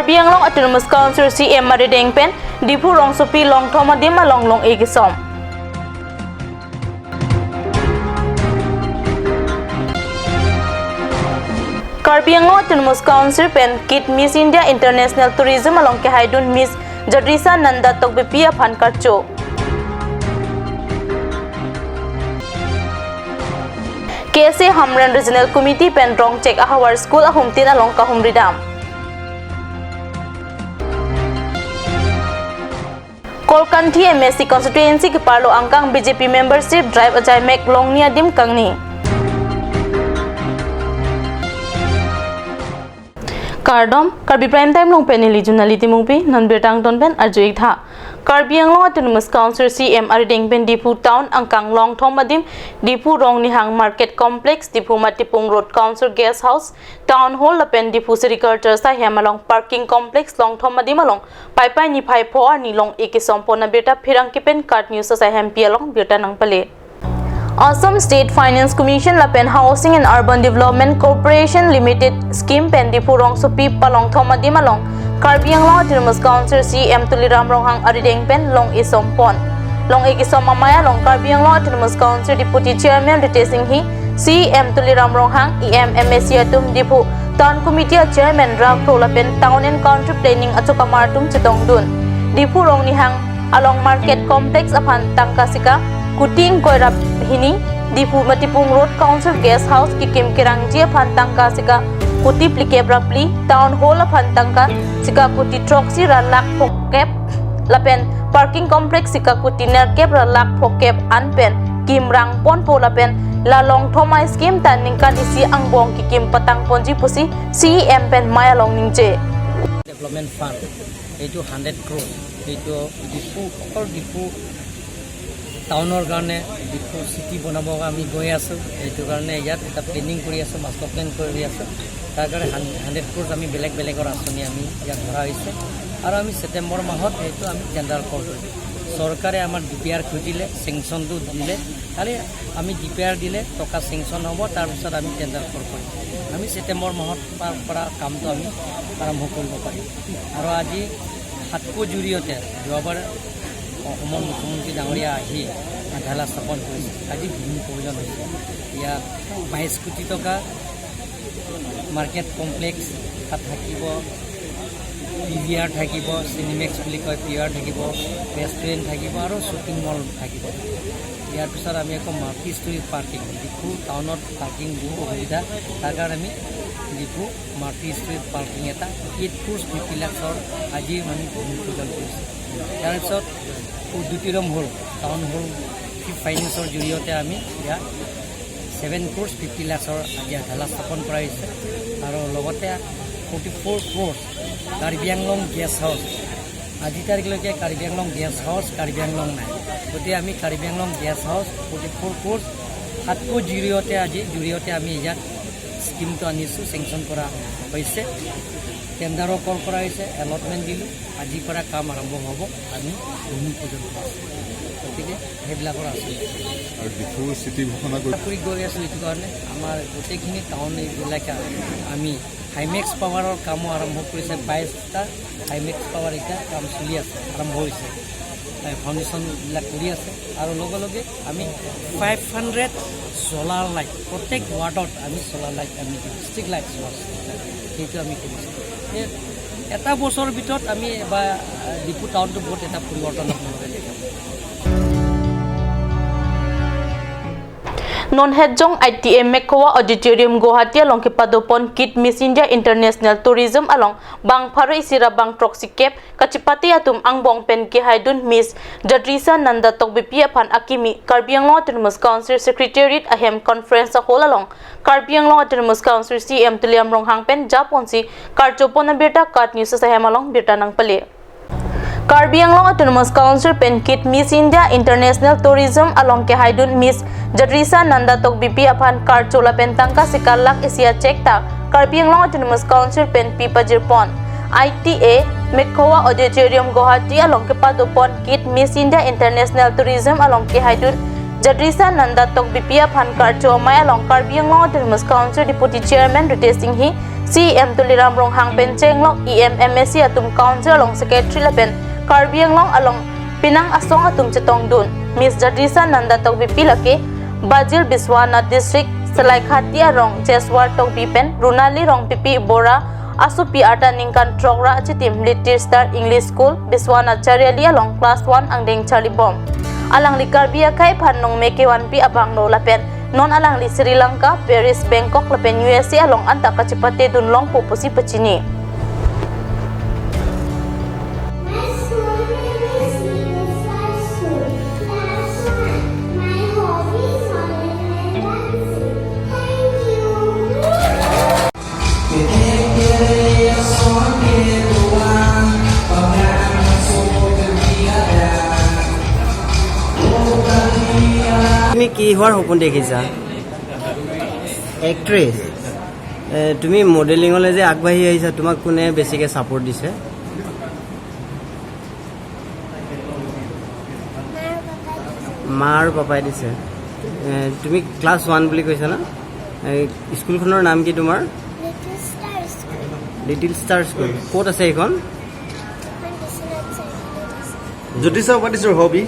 Karbi Anglong Autonomous Council CM Marideng Pen Dipu Rong Sopi Long Thoma Dima Long Long Egisom. Karbi Anglong Autonomous Council Pen Kit Miss India International Tourism along Kehaidun Miss Jadrisa Nanda Togbipia Pankarcho. KSA Hamran Regional Committee Pen Rong Check Ahawar School Ahumtin along Kahumridam. Kolkanthi MSC constituency ke Parlo Angkang BJP membership drive ajai mek long nia dim kangni. Kardom Karbi prime time long penili junaliti mungpi non betang ton pen arjuik tha. Karbi Anglong Autonomous Council CM Marideng Pen Dipu Town Angkang Long Thomadim Dipu Rong Nihang Market Complex Dipu Matipung Road Council Guest House Town Hall Lapen Dipu Sericulture Sa Hemalong Parking Complex Long Thomadim along Pai Ni Pai Po Ni Long Ikisompo na beta Phirang Kipen Card News Sa Hempi along beta nang pale. Assam State Finance Commission Lapen Housing and Urban Development Corporation Limited Scheme Pen Dipu Rong Sopi Palong Thomadim along Karbi Anglong Autonomous Council CM Tuliram Ronghang Arideng Pen Long Isompon Long Ikisom Mamaya Long Karbi Anglong Autonomous Council Deputy Chairman Ritesing Hi CM Tuliram Ronghang EM MSC Atum Dipu Town Committee Chairman Rakro Lapen Town and Country Planning Achukamartum Chitong Dun Dipu Rong Nihang along Market Complex Apan Tangkasika Kuting Koirap Hini Dipu Matipung Road Council Guest House Kikim Kirangji Apan Tangkasika Kuti plikep rapli Town Hall Phantangka sika kuti troxy ralak phokep lapen parking complex sika kuti nerkep ralak phokep anpen kimrang pon po lapen lalong thomai scheme tan ningkan isi angbong kikim patang ponji pusi CEM pen maya long ningje development fund eju 100 crore eju dipu টাউনৰ কাৰণে depot সিটি বনাব আমি গৈ আছো এইটো কাৰণে ইয়াত এটা প্লেনিং কৰি আছো মাস্টাৰ প্লেন কৰি আছো তাৰ কাৰণে 100 ক্ৰোৰ আমি বেলেগ বেলেগৰ আঁচনি আমি ইয়াত ধৰা হৈছে আৰু আমি ছেপ্টেম্বৰ মাহত এইটো আমি টেণ্ডাৰ কৰিম চৰকাৰে আমাৰ ডিপিআৰ খুজিলে সেংচনটো দিলে খালি আমি ডিপিআৰ দিলে টকা সেংচন হ'ব তাৰ পিছত আমি টেণ্ডাৰ কৰিম আমি ছেপ্টেম্বৰ মাহত পৰা কামটো আমি আৰম্ভ কৰিব পাৰিম আৰু আজি হাতকো জুৰিয়তে যোৱাবাৰ অসমৰ মুখ্যমন্ত্ৰী ডাঙৰীয়া আহি ঢালা স্থাপন কৰিছে আজি ভূমি প্ৰয়োজন হৈছে ইয়াত 22 কোটি টকা মাৰ্কেট কমপ্লেক্স তাত থাকিব পিভিআৰ থাকিব চিনেমেক্স বুলি কয় পিভিআৰ থাকিব ৰেষ্টুৰেণ্ট থাকিব আৰু শ্বপিং মল থাকিব ইয়াৰ পিছত আমি আকৌ মাল্টি ষ্টৰী পাৰ্কিং ডিপু টাউনত পাৰ্কিং বহু সুবিধা তাৰ কাৰণে আমি ডিপু মাল্টি ষ্টৰী পাৰ্কিং এটা 8 crore 50 লাখৰ আজি আমি ভূমি প্ৰয়োজন কৰিছে ইয়াৰ পিছত উদ্যোতিৰম হল টাউন হল ফাইনেন্সৰ জৰিয়তে আমি ইয়াত 7 crore 50 লাখৰ আজি ঢালা স্থাপন কৰা হৈছে আৰু লগতে 44 crore Karbi Anglong guest house আজি তাৰিখলৈকে কাৰ্বি আংলং গেষ্ট হাউচ কাৰ্বি আংলং নাই গতিকে আমি Karbi Anglong guest house 44 crore হাতকো জৰিয়তে আমি ইয়াত স্কিমটো আনিছোঁ চেংচন কৰা হৈছে টেণ্ডাৰো কল কৰা হৈছে এলটমেণ্ট দিলোঁ আজিৰ পৰা কাম আৰম্ভ হ'ব আমি ভূমি পৰ্যন্ত গতিকে সেইবিলাকৰ আছে আৰু ডিপু চিটি ঘোষণা কৰি গৈ আছোঁ এইটো কাৰণে আমাৰ গোটেইখিনি টাউন এলেকা আমি হাইমেক্স পাৱাৰৰ কামো আৰম্ভ কৰিছে 22টা হাইমেক্স পাৱাৰ এতিয়া কাম চলি আছে আৰম্ভ হৈছে ফাউণ্ডেশ্যনবিলাক কৰি আছে আৰু লগে লগে আমি 500 সোলাৰ লাইট প্ৰত্যেক ৱাৰ্ডত আমি সোলাৰ লাইট আমি ষ্ট্ৰিট লাইট সেইটো আমি কৰিছোঁ এটা বছৰৰ ভিতৰত আমি বা ডিপু টাউনটো বহুত এটা পৰিৱৰ্তন আপোনালোকে দেখিব Non-Hedjong ITM Mekhowa Auditorium Guwahati along Kipadopon Kit Miss India International Tourism along Bang Pharo Isira Bang Proxy Cap Kachipati Atum Angbong Pen Ki Haidun Miss Jadrisa Nanda Tokbipia Pan Akimi Karbi Anglong Autonomous Council Secretariat Ahem Conference Hall along Karbi Anglong Autonomous Council CM Tuliam Ronghang Pen Japonsi Karchopona Beta Kat News Sahem along Beta Nang Pale Karbi Anglong Autonomous Council Pen Kit Miss India International Tourism along Kehaidun Miss Jadrisa Nanda Tokbipi Apan Karchola Pentangka Sikalak Asia Chekta Karbi Anglong Autonomous Council Pen Pipa Jirpon ITA Mekhowa Auditorium Guwahati along Kepadopon Kit Miss India International Tourism along Kehaidun Jadrisa Nanda Tokbipi Apan Karcho Mai along Karbi Anglong Autonomous Council Deputy Chairman Ritesing Hi CM tuliram rong hang pen chenglok EMMSC atum council along secretary lapen Karbi anglong along pinang asong atum chetong dun Miss Jadrisa Nanda tok bipilake Bajil Biswana district Selai Khatia rong Jeswar tok bipen Runali rong pipi Bora Asupi Arta Ningkan Trokra Chitim Little Star English School Biswana Chariali along class 1 angdeng Charlie Bom alang li Karbi akai phanong mekewan pi abang no lapen non alang li Sri Lanka Paris Bangkok lapen USA along anta kachipate dunlong popusi pachini তুমি কি হোৱাৰ সপোন দেখিছা actress তুমি মডেলিঙলৈ যে আগবাঢ়ি আহিছা তোমাক কোনে বেছিকৈ ছাপোৰ্ট দিছে মা আৰু পাপাই দিছে তুমি ক্লাছ 1 বুলি কৈছা না স্কুলখনৰ নাম কি তোমাৰ লিটিল ষ্টাৰ স্কুল ক'ত আছে এইখন Jyotisa, what is your hobby?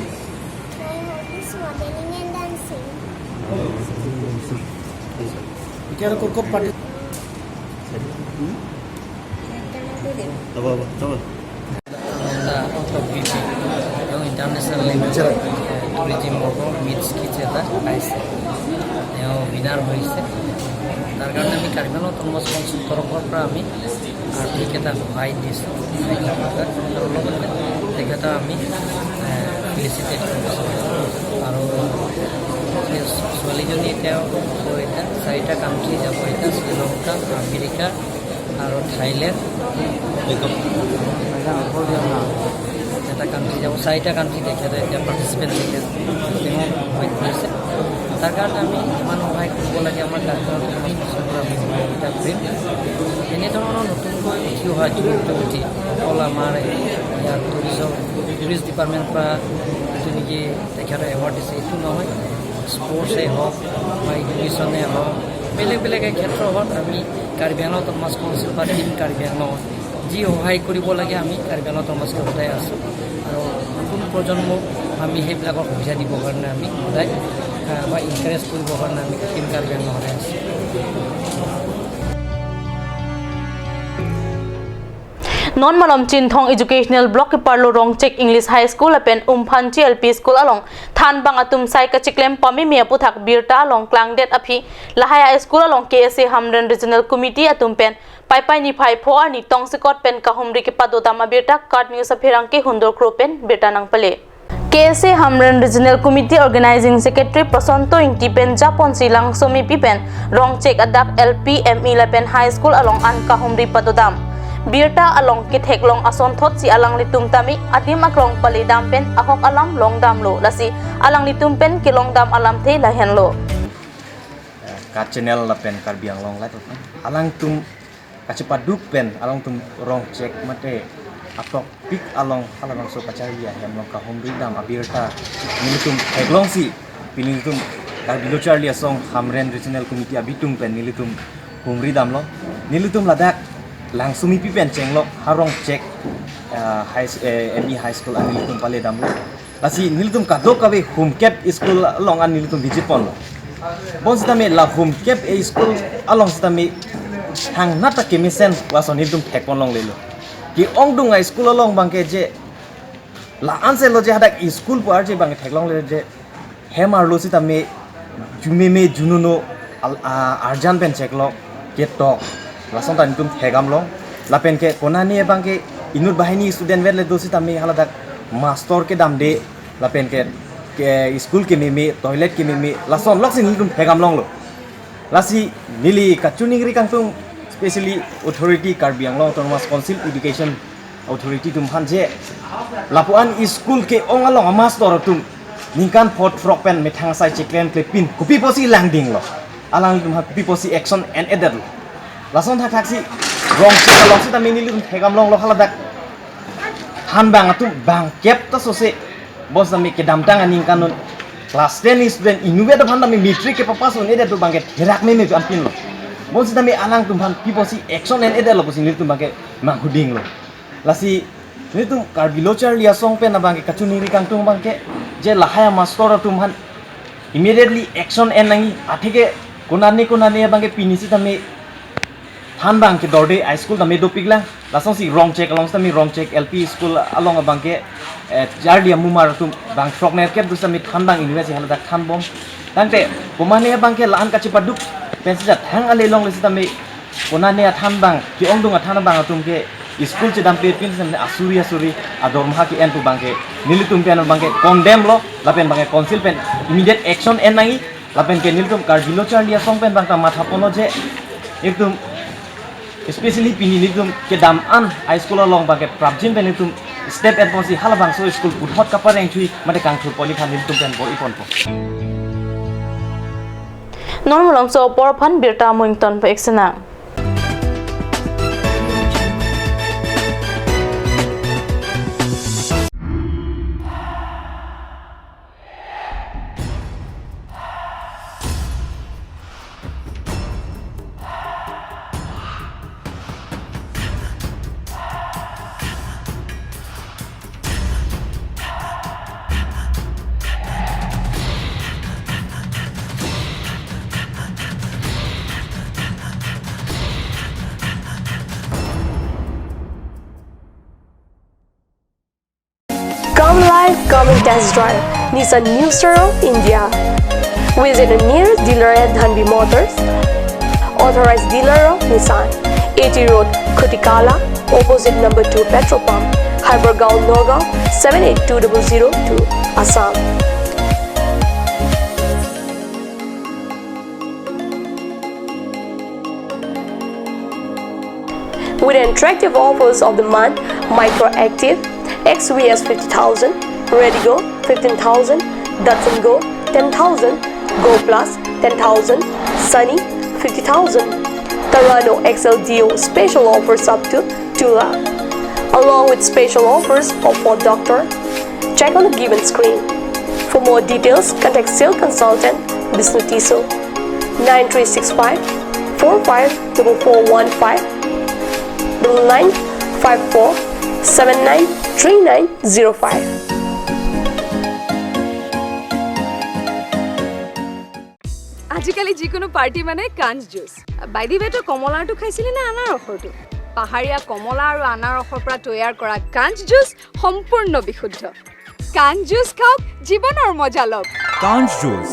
Yung international level tourism moko meets kicheta aise yung winner hoise tar karone ami Karbi autonomous council torofar pora ami arthik eta সহায় দিছো আৰু লগতে তেখেত আমি ফেলিচিটেট কৰিছো আৰু ছোৱালীজনী তেওঁ এতিয়া 4টা কাণ্ট্ৰি যাব এতিয়া শ্ৰীলংকা আমেৰিকা আৰু থাইলেণ্ড এটা কাণ্ট্ৰি যাব 4টা কাণ্ট্ৰি তেখেতে এতিয়া পাৰ্টিচিপেট কৰিছে তাৰ কাৰণে আমি ইমান সহায় কৰিব লাগে আমাৰ এনেধৰণৰ নতুনকৈ উঠি অহা যুৱতী অকল আমাৰ ইয়াৰ টুৰিষ্ট ডিপাৰ্টমেণ্টৰ পৰা যিটো নেকি তেখেতে এৱাৰ্ড দিছে এইটো নহয় স্পৰ্টছেই হওক বা এডুকেশ্যনেই হওক বেলেগ বেলেগ ক্ষেত্ৰ হওক আমি কাৰ্বি আংলং autonomous council বা টিম কাৰ্বি আংলং যি সহায় কৰিব লাগে আমি কাৰ্বি আংলং autonomous সদায় আছোঁ আৰু নতুন প্ৰজন্মক আমি সেইবিলাকৰ সুবিধা দিবৰ কাৰণে আমি সদায় বা ইনকাৰেজ কৰিবৰ কাৰণে আমি টিম কাৰ্বি আংলং সদায় আছোঁ non malom chin thong educational block ke parlo rong check English high school apen umphanchi LP school along than bang atum sai ka chiklem pami me puthak birta along klangdet aphi lahaya school along KSA Hamren regional committee atum pen pai ni phai pho ani tong sikot pen kahumri ke padotama birta card news apherang ke hundor kropen birta nang pale KSA Hamren regional committee organizing secretary Prasanto Ingtipen Japon silang somi pipen rong check adak LP ME lapen high school along an kahumri padodam Birta along kithek long ason thot si alang litum tami atim aklong pali dam pen ahok alam long dam lo lasi alang litum pen ke long dam alam the lahen lo Ka channel la pen Karbi Anglong la alang tum kacepaduk pen alang tum rong check mate atok pik along so pacaria hem long ka homri dam abirta nilitum eglong si pinitum Karbi lo charlia song Hamren regional committee abitum pen nilitum homri dam lo nilitum ladak langsung pipen cenglok harong cek ME high school an nilitum pale damlo lasi nilitum kadok kawe home cap school along an nilitum visit pon bon sitame la home cap e school along sitame hang nata kemisen wason nilitum thekpon long lelo ki ongdung a school along bangke je la anse lo je hadak school par je bangke theklong le je hemar lo sitame jumeme jununo arjan pen cheklok ketok langsung tadi tum hegam long, lapen ke konani ebang ke inut bahini student verle dosi tami haladak master ke dam de, lapen ke school ke mimi toilet ke mimi langsung langsung tum hegam long lo, lasi nili kacuni ngri kang tum specially authority Karbi Anglong autonomous council education authority tum hanje, lapuan school ke ong along master tum ningkan pot frog pen metang sai ciklen klepin kupi posi landing lo, alang tum kupi posi action and edit lo. Langsung tak taksi rong sih kalau sih tapi ini lu hegam long lo kalau dak han bang atu bang kep ta sose bos nami ke damtang aning kanun kelas 10 student inu beda han nami mitri ke papa so ini tu bang ke herak meme ampin lo Most dami alang tumhan people si action and edel lo sing tum bangke manghuding lo. Lasi ni tum Karbi lochar lia song pen na bangke kachuni ri kang tum bangke je lahaya master tumhan immediately action and nangi athike konani bangke pinisi tami than bangke dorde high school tami do pigla lasong si wrong check along tami wrong check LP school along bangke jardia mumar tum bang frogner kep du tami than bang university halada than bom tangte pomane bangke lan kachi paduk pensija thang ale long lesi tami konani than bang ki ongdung than bang tum ke school chedam pe pin samne asuri ador maha ki entu bangke nilitum piano bangke condemn lo lapen bangke council pen immediate action en nangi lapen ke nilitum Karbi lochar lia song pen bangka matha pono je ekdum especially pini nilitum ke dam an high school along bangke prabjin pen nilitum step and posi halabang so school puthot kapareng thui mate kang thu poli khan nilitum pen bo ipon po normal so por phan birta muington pa eksena Come live, come and test drive Nissan New Sero India. Visit a nearest dealer at Dhanbi Motors. Authorized dealer of Nissan. 80 Road, Kutikala, opposite number 2 petrol pump, Hypergaon, Nagaon, 782002, Assam. With attractive offers of the month, Microactive, XVS 50,000, Redigo 15,000, Datsun Go 10,000, Go Plus 10,000, Sunny 50,000, Tarano XLDO special offers up to 2 lakh, along with special offers of Ford Doctor. Check on the given screen. For more details, contact Sales Consultant Bisnu Tiso 9365 454415 954 793905. আজিকালি যিকোনো party মানে কাঞ্চ juice বাইদি বেটো কমলাটো খাইছিলি না আনাৰ ৰসটো পাহাৰীয়া কমলা আৰু আনাৰ ৰসৰ পৰা তৈয়াৰ কৰা কাঞ্চ জুচ সম্পূৰ্ণ বিশুদ্ধ কাঞ্চ জুচ খাওক জীৱনৰ মজা লওক কাঞ্চ juice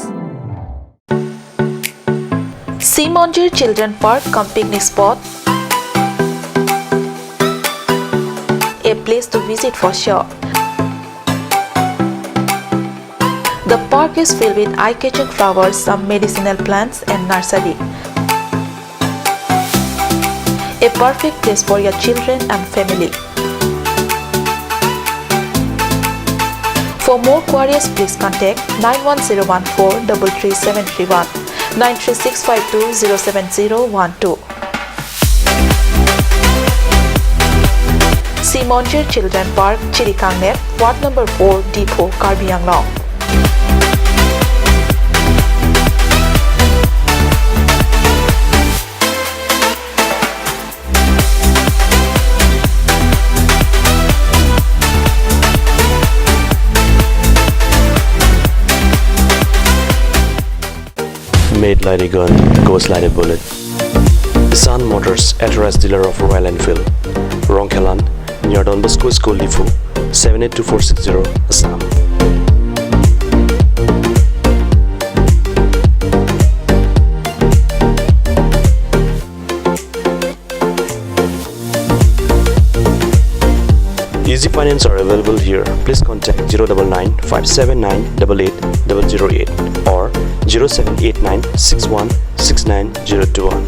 Simonjir Children Park cum picnic spot, a place to visit for sure. The park is filled with eye-catching flowers, some medicinal plants and nursery. A perfect place for your children and family. For more queries, please contact 91014 33731 93652 07012. Simonjir Children Park, Chirikangnet, Ward number 4, Depot, Karbi Anglong. Made like a gun, goes like a bullet. Nissan Motors, authorized dealer of Royal Enfield, Rongkelan, near Don Bosco School Lifu, 782460, Assam. Easy finance are available here. Please contact 099 579 88008 or 0789 61 69021.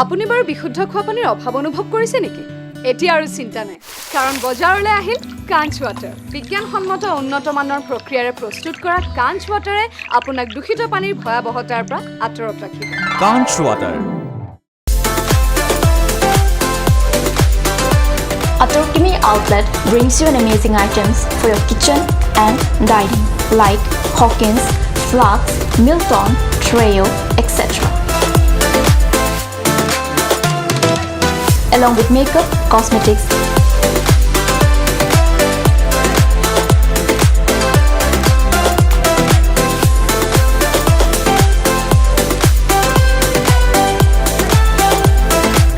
আপুনি বাৰু বিশুদ্ধ খোৱা পানীৰ অভাৱ অনুভৱ কৰিছে নেকি এতিয়া আৰু চিন্তা নাই কাৰণ বজাৰলৈ আহিল কাঞ্চ ৱাটাৰ বিজ্ঞানসন্মত উন্নত মানৰ প্ৰক্ৰিয়াৰে প্ৰস্তুত কৰা কাঞ্চ ৱাটাৰে আপোনাক দূষিত পানীৰ ভয়াৱহতাৰ পৰা আঁতৰত ৰাখিব কাঞ্চ water Atorkimi outlet brings you an amazing items for your kitchen and dining like Hawkins, Flux, Milton, Trail, etc. Along with makeup, cosmetics,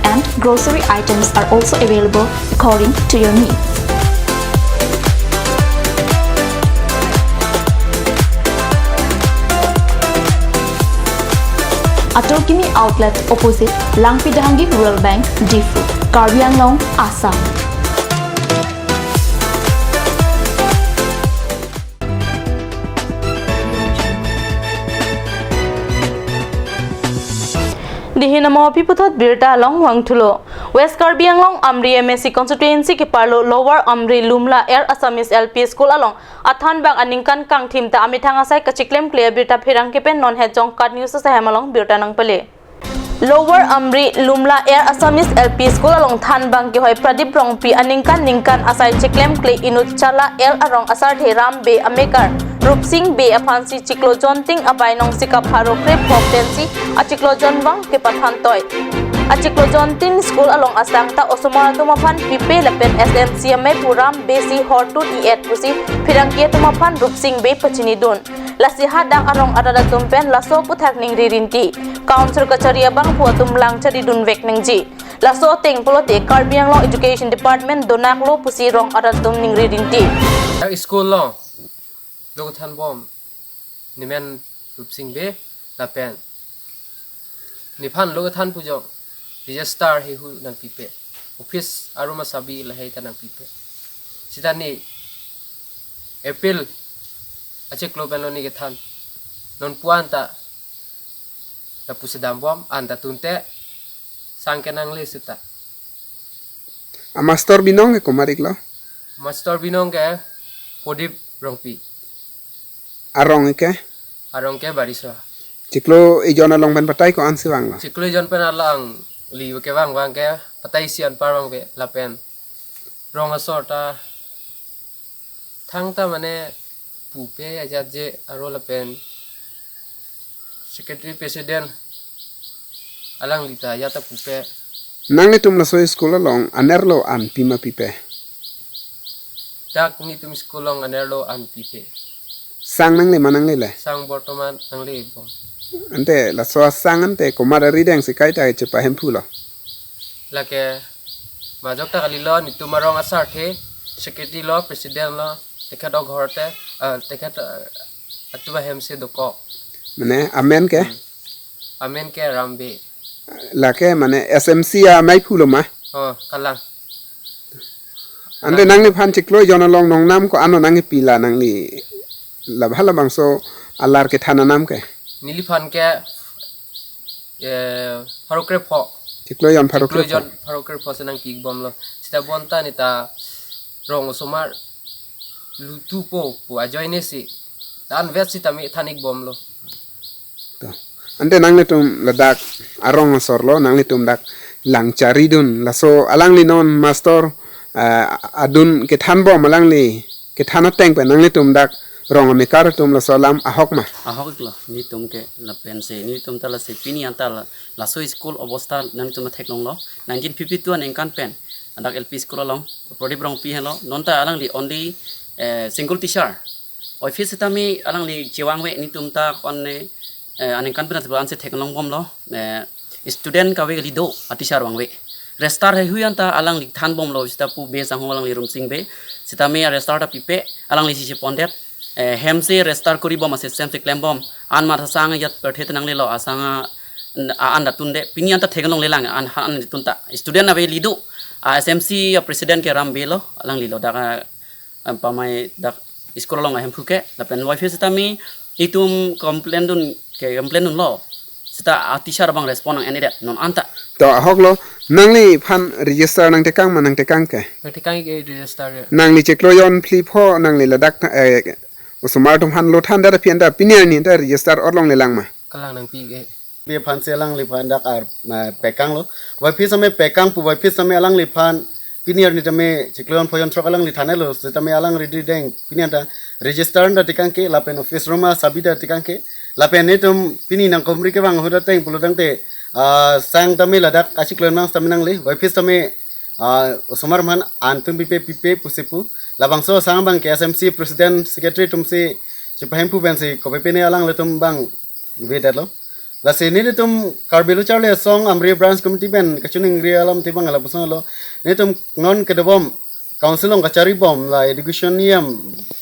and grocery items are also available according to your needs. Atorkimi outlet opposite Langpidahangi Rural Bank, Difu, Karbi Anglong, Assam. Dihina Mohapi Putot Birta Long Wang Tulo. West Karbi Anglong Amri MSC constituency ke Parlo Lower Amri Lumla Air Assamese LP School along Athan Bang Aningkan Kang Tim ta Amitanga Sai Kachiklem Clear Birta Pirang Kepen non head jong cut news sa Hamalong Birta Nang Pale. Lower Amri Lumla Air Assamese LP School along Than Bang ki hoy Pradip Rongpi Aningkan Ningkan Asai Chiklem Clay Inut Chala El Arong Asar Theram Be Amekar Rupsing Be Apansi Chiklo Jonting Apai Nong Sikap Haro Krep Potensi Achiklo Jonwang ke Pathan Toy Achiklo Jontin School along Asangta Osomara Tumapan Pipe Lapen SMCMA Puram Besi Hortut Iet Pusi Pirangkia Tumapan Rupsing Be Pachinidun Lasihat Dang Arong Arada Tumpen Laso Puthak Ning Ririnti Council Kacharia Bang Puatum Lang Charidun Vek Ningji Laso Teng Pulote Karbi Anglong Education Department Donaklo Pusi Rong Aratum Ning Ririnti School Long Logathan Bomb Nimen Rupsing Be Lapen Nipan Logathan Pujong Register he who nang pipe office aroma sabi lahai ta nang pipe sidani April ache klobelo ni gethan non puanta ta pusidam bom anda tunte sangkenang le sita a master binong ke komarik lo master binong ke podip rongpi arong ke bariswa ciklo ijona long ban patai ko ansiwang lo ciklo ijon penalang li ke wang ke patai sian parwang be lapen rong asorta thangta mane pupe aja je aro lapen secretary president alang lita yata pupe nang ni tum la so school long anerlo an pima pipe dak ni tum skolong anerlo an pipe sang nang le manang le sang bortoman nang le bom ante la so sang ante komara rideng sikai ta chepa hempulo lake majok ta kalilo ni tumarong asar the secretary lo president lo tekhat og horte tekhat atuba hemse doko mane amen ke rambe lake mane SMC a mai phulo ma kalang ante nang ni phan ciklo jona long nong nam ko ano nang pila nang ni la bhala bangso alar ke thana nam ke nilifan ke farokre pho ciklo jon farokre pho senang pig bom lo sita bonta ni ta rong somar lutu po ajoy ne si tan vet si tami thanik bom lo to ante nang ni tum ladak arong sorlo nang ni tum dak lang charidun laso alang li non master adun ke than bom alang li ke thana teng pe nang ni tum dak rong me kar tum la solam ahok lo ni tum ke la pense ni tum tala se pini anta la so school obostal nan tum theklong lo 1952 an engkan pen andak LP school long prodip rong pi hello nonta alang li only single teacher office tami alang li jiwang we ni tum ta kon ne an engkan pen atban se theklong bom lo student ka we li do atisar wang we restar he huyanta alang li than bom lo sta pu be sang alang li rum sing be sitami restar ta pipe alang li si pondet hemse restar kori bom ase sem klem bom an ma sang yat perthet nang le lo asanga an tunde pinian ta thegalong le lang an tunta student ave lido SMC president ke ram belo alang lilo da pamai dak iskol long hem phuke la pen wifi sitami itum complain dun lo sita atisar bang respon ang enidet non anta to hoklo nangni phan register nang tekang manang tekang ke ke register nangni cheklo yon flip ho nangni ladak usumar tum han lo than da pian da pinian ni da register orlong le lang ma kalang nang pi ge be phan se lang le phan dak ar pekang lo wifi same pekang pu wifi same alang le phan piniar ni tame ciklon poyon trok alang li thane lo se tame alang ready deng pinian ta register da tikangke lapen office roma sabida tikangke lapen ni tum pini nang komri ke bang hoda teng puludang te sang tame ladak aciklon mang tame nang li wifis tame somar man antum pipe pusipu labang so sang bang ke SMC president secretary tum si cipahempu ben si kopi ne alang le tum bang vedat lo la se ni tum Karbi charle song amri branch committee ben kachuning ri alam ti bang ala pusan lo ni tum non kedebom council ong kacari bom la education niam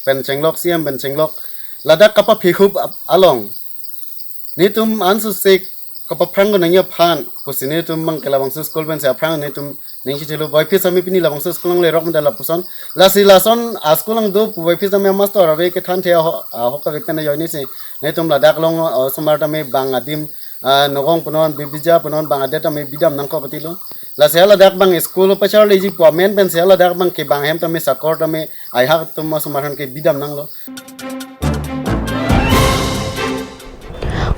pen chenglok siam ben chenglok ladak kapa phikhup along ni tum ansu se kapa prang na nya phan pusine tum mang kala bang school ben sa prang ni tum ning chi chelo boy phis ami pini la bang school le rok da la pusan la si la son a school ang do boy phis ami master ave ke than the ho ka vetan na joini se ni tum ladak long somar ta me bang adim nogong penon bibija penon bang adet ame bidam nang ko patilo la se la dak bang school pachar le ji pomen ben se la dak bang ke bang hem ta me sakor ta me ai ha tum ma sumaran ke bidam nang lo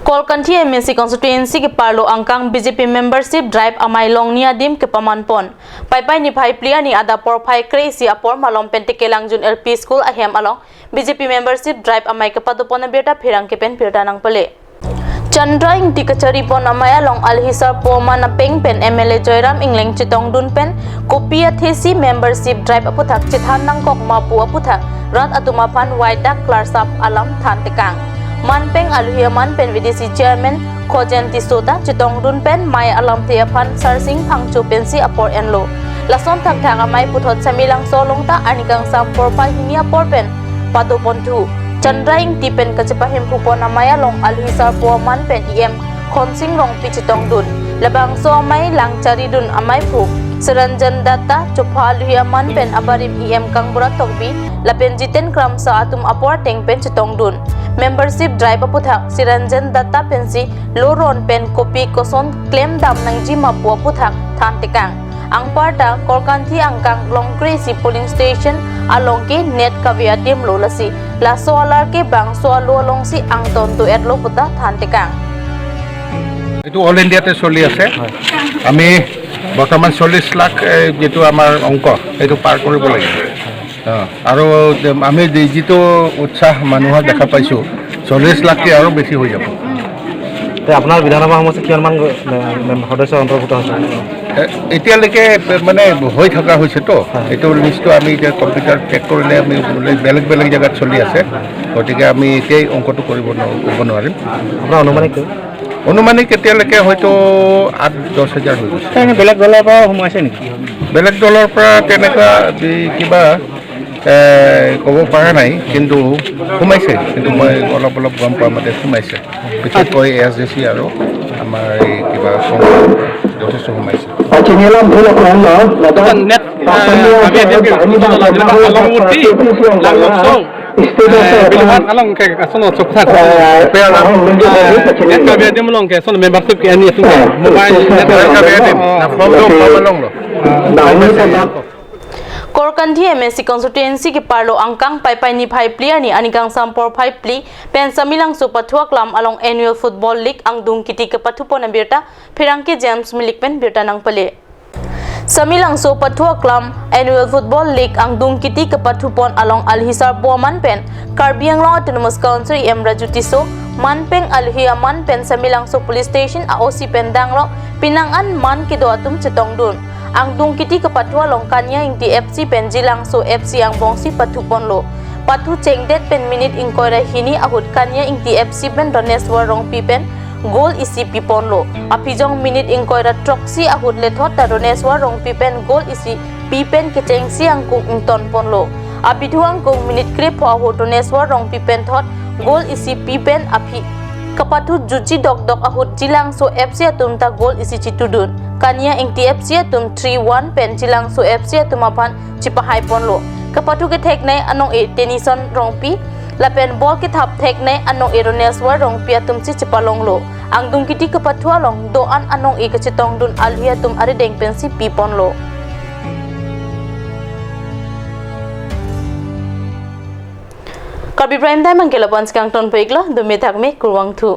Kolkanthi MSC constituency ke parlo angkang BJP membership drive amai long nia dim ke pamanpon pai ni phai plia ni ada por phai crazy apor malom pente kelangjun LP school ahem along BJP membership drive amai ke padupon beta phirang ke pen phirta nang pale Chandraing tikachari pon amaya long alhisar poma na pengpen MLA Joyram Ingleng chitong dun pen kopia thesi membership drive aputhak chithan nang kok mapu aputhak rat atumapan waida klarsap alam than tekang manpeng aluhia manpen VDC chairman khojen tisota chitong dun pen mai alam thia phan sarsing phangchu pensi apor enlo lason thak thak amai puthot samilang solongta anikang sam porpa hinia porpen padupontu Chandraing tipen kachapahim pupon amaya long alhisar po manpen em khonsing rong pichitong dun labang so amay lang chari dun amay pu Seranjan data chopha alhia manpen abarim em kangbura tokbi lapen jiten kram sa atum apor tengpen chitong dun membership drive aputhak Seranjan data pensi loron pen kopi koson claim dam nang jima pu aputhak than tekang ang parta Kolkanthi angkang long crazy polling station along ke net kavia dim lo lasi la solar ke bang so lo long si ang ton to etlo puta than tekang এটো all ইন্ডিয়াতে চলি আছে আমি বৰ্তমান 40 লাখ যেটো আমাৰ অংক এটো পাৰ কৰিব লাগিব আৰু আমি যিটো উৎসাহ মানুহৰ দেখা পাইছো 40 লাখকে আৰু বেছি হৈ যাব আপোনাৰ বিধানসভা সমষ্টি কিমানমান সদস্য অন্তৰ্ভুক্ত হৈছে এতিয়ালৈকে মানে হৈ থকা হৈছে তো এইটো লিষ্টটো আমি এতিয়া কম্পিউটাৰ চেক কৰিলে আমি বেলেগ বেলেগ জায়গাত চলি আছে গতিকে আমি এতিয়াই অংকটো কৰিব নোৱাৰিম আপোনাৰ অনুমানিক এতিয়ালৈকে হয়তো 8-10 হাজাৰ হৈ গৈছে বেলেগ দলৰ পৰা সোমাইছে নেকি বেলেগ দলৰ পৰা তেনেকুৱা কিবা ক'ব পৰা নাই কিন্তু সোমাইছে কিন্তু মই অলপ গম পোৱা মতে সোমাইছে বিশেষকৈ SJC আৰু আমাৰ এই কিবা যথেষ্ট সোমাইছে Kolkanthi MSC constituency ke parlo angkang pai ni phai pli ani anikang sampor phai pli pen samilang su pathua klam along annual football league ang dung kiti ke pathupon birta phirangke James Milik pen birta nang pale Samilang so pathua klam annual football league ang dung kiti ke pathupon along alhisar boman pen Karbi Anglong Autonomous Council em rajutiso manpeng alhia manpen samilang so police station a OC pendanglo pinangan man kido atum chetong dun ang dung kiti ke pathua long kanya ing TFC penjilang so FC ang bongsi pathupon lo pathu chengdet pen minute ing koira hini ahut kanya ing TFC pen Doneswar rong pipen goal isi pipon lo apijong minute ing koira troksi ahut le thot ta Doneswar rong pipen goal isi pipen ke chengsi ang kung ing ton pon lo apithuang kung minute krip ahut Doneswar rong pipen thot goal isi pipen api kapathu juji dok ahut jilang so FC atum ta goal isi chitudun kanya ing TFC atum 3-1 pen jilang so FC atum apan chipahai pon lo kapathu ke thek nai anong e tenison rongpi lapen ball ke thap thek nai anong e Doneswar rongpi atum chi chipalong lo ang dung kiti kapathu long do an anong e ke chitong dun alhia tum ari deng pen si pipon lo Karbi prime time ang kelapon skang ton pekla dume thak me kurwang thu